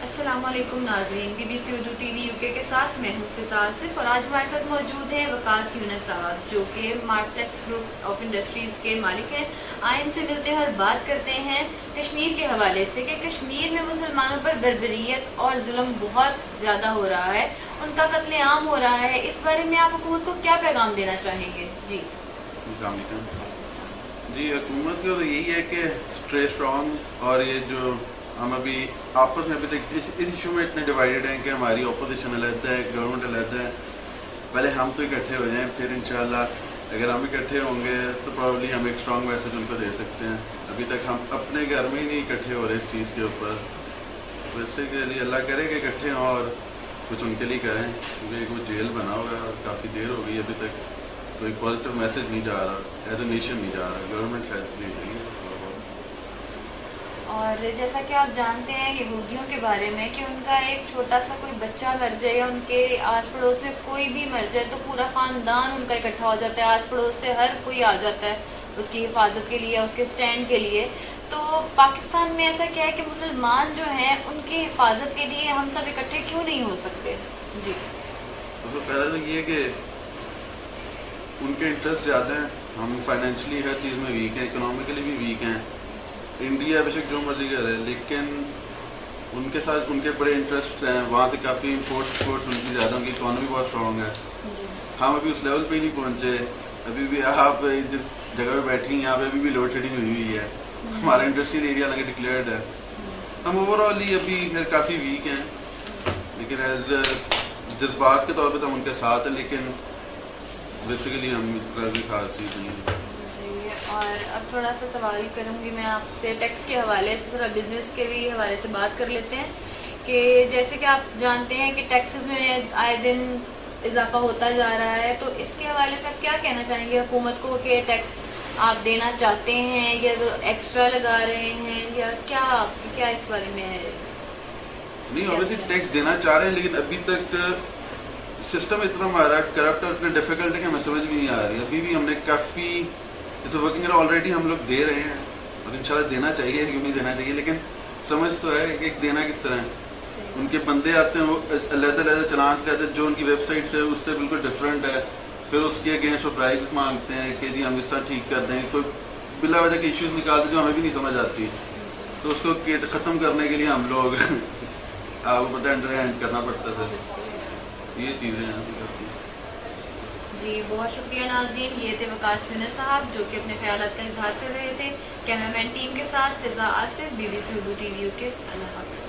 السلام علیکم ناظرین، B B C Urdu T V یو کے ساتھ میں ہوں فضا آصف، اور آج ہمارے ساتھ موجود ہیں وقاص یونس صاحب جو کہ مارٹیکس گروپ آف انڈسٹریز کے مالک ہیں. آئے ان سے ملتے ہیں اور بات کرتے ہیں کشمیر کے حوالے سے کہ کشمیر میں مسلمانوں پر بربریت اور ظلم بہت زیادہ ہو رہا ہے، ان کا قتل عام ہو رہا ہے. اس بارے میں آپ حکومت کو کیا پیغام دینا چاہیں گے؟ جی السلام علیکم. جی حکومت کا تو یہی ہے کہ اسٹے اسٹرانگ، اور یہ جو ہم ابھی آپس میں ابھی تک اس ایشو میں اتنے ڈیوائڈیڈ ہیں کہ ہماری اپوزیشن علیحدہ ہے، گورنمنٹ علیحدہ ہے. پہلے ہم تو اکٹھے ہو جائیں، پھر انشاءاللہ اگر ہم اکٹھے ہوں گے تو پرابلی ہم ایک اسٹرانگ میسج ان کو دے سکتے ہیں. ابھی تک ہم اپنے گھر میں ہی نہیں اکٹھے ہو رہے اس چیز کے اوپر. ویسے کے لیے اللہ کرے کہ اکٹھے ہوں اور کچھ ان کے لیے کریں، کیونکہ وہ جیل بنا ہوا ہے اور کافی دیر ہو گئی، ابھی تک کوئی پازیٹیو میسج نہیں جا رہا، ایز اے نیشن نہیں جا رہا. گورنمنٹ شاید بھیج رہی ہے. اور جیسا کہ آپ جانتے ہیں یہودیوں کے بارے میں کہ ان کا ایک چھوٹا سا کوئی بچہ مر جائے یا ان کے آس پڑوس میں کوئی بھی مر جائے تو پورا خاندان ان کا اکٹھا ہو جاتا ہے، آس پڑوس سے ہر کوئی آ جاتا ہے اس کی حفاظت کے لیے، اس کے سٹینڈ کے لیے. تو پاکستان میں ایسا کیا ہے کہ مسلمان جو ہیں ان کی حفاظت کے لیے ہم سب اکٹھے کیوں نہیں ہو سکتے؟ جی تو پہلے تو یہ کہ ان کے انٹرسٹ زیادہ ہیں، ہم فائنینشلی ہر چیز میں ویک ہیں، اکنامیکلی بھی ویک ہیں. انڈیا بے شک جو مرضی کرے، لیکن ان کے ساتھ ان کے بڑے انٹرسٹ ہیں، وہاں سے کافی امپورٹس ان کی زیادہ، ان کی اکانومی بہت اسٹرانگ ہے. ہم ابھی اس لیول پہ ہی نہیں پہنچے. ابھی بھی آپ جس جگہ پہ بیٹھی ہیں یہاں پہ ابھی بھی لوڈ شیڈنگ ہوئی ہوئی ہے. ہمارا انڈسٹریل ایریا لگے ڈکلیئرڈ ہے. ہم اوور آل ہی ابھی پھر کافی ویک ہیں، لیکن ایز جذبات کے طور پہ تو ہم ان کے ساتھ ہیں، لیکن بیسیکلی ہم کوئی خاص چیز نہیں ہے. اور اب تھوڑا سا سوال کروں گی میں آپ سے ٹیکس کے حوالے سے، تھوڑا بزنس کے بھی حوالے سے بات کر لیتے ہیں کہ جیسے کہ آپ جانتے ہیں کہ ٹیکسز میں آئے دن اضافہ ہوتا جا رہا ہے، تو اس کے حوالے سے آپ کیا کہنا چاہیں گے حکومت کو کہ ٹیکس آپ دینا چاہتے ہیں یا ایکسٹرا لگا رہے ہیں یا کیا اس بارے میں ہے؟ نہیں، اوبیسلی ٹیکس دینا چاہ رہے ہیں، لیکن ابھی تک سسٹم اتنا ہمارا کرپٹ اور اتنا ڈیفیکلٹ ہے کہ ہمیں سمجھ بھی نہیں آ رہی. ابھی بھی ہم نے کافی ورکنگ آلریڈی ہم لوگ دے رہے ہیں اور انشاءاللہ دینا چاہیے، کیوں نہیں دینا چاہیے، لیکن سمجھ تو ہے کہ دینا کس طرح ہے. ان کے بندے آتے ہیں، وہ علیحدہ چلانس لیتے ہیں جو ان کی ویب سائٹ سے اس سے بالکل ڈفرینٹ ہے، پھر اس کے اگینسٹ وہ پرائز مانگتے ہیں کہ جی ہم اس طرح ٹھیک کر دیں. کوئی بلا وجہ کے ایشوز نکالتے جو ہمیں بھی نہیں سمجھ آتی، تو اس کو ختم کرنے کے لیے ہم لوگ آپ کو پتہ انٹرینڈ کرنا پڑتا تھا. یہ چیزیں ہیں. جی بہت شکریہ ناظرین، یہ تھے وقاص یونس صاحب جو کہ اپنے خیالات کا اظہار کر رہے تھے. کیمرہ مین ٹیم کے ساتھ Fiza Asif, B B C Urdu T V کے. اللہ حافظ.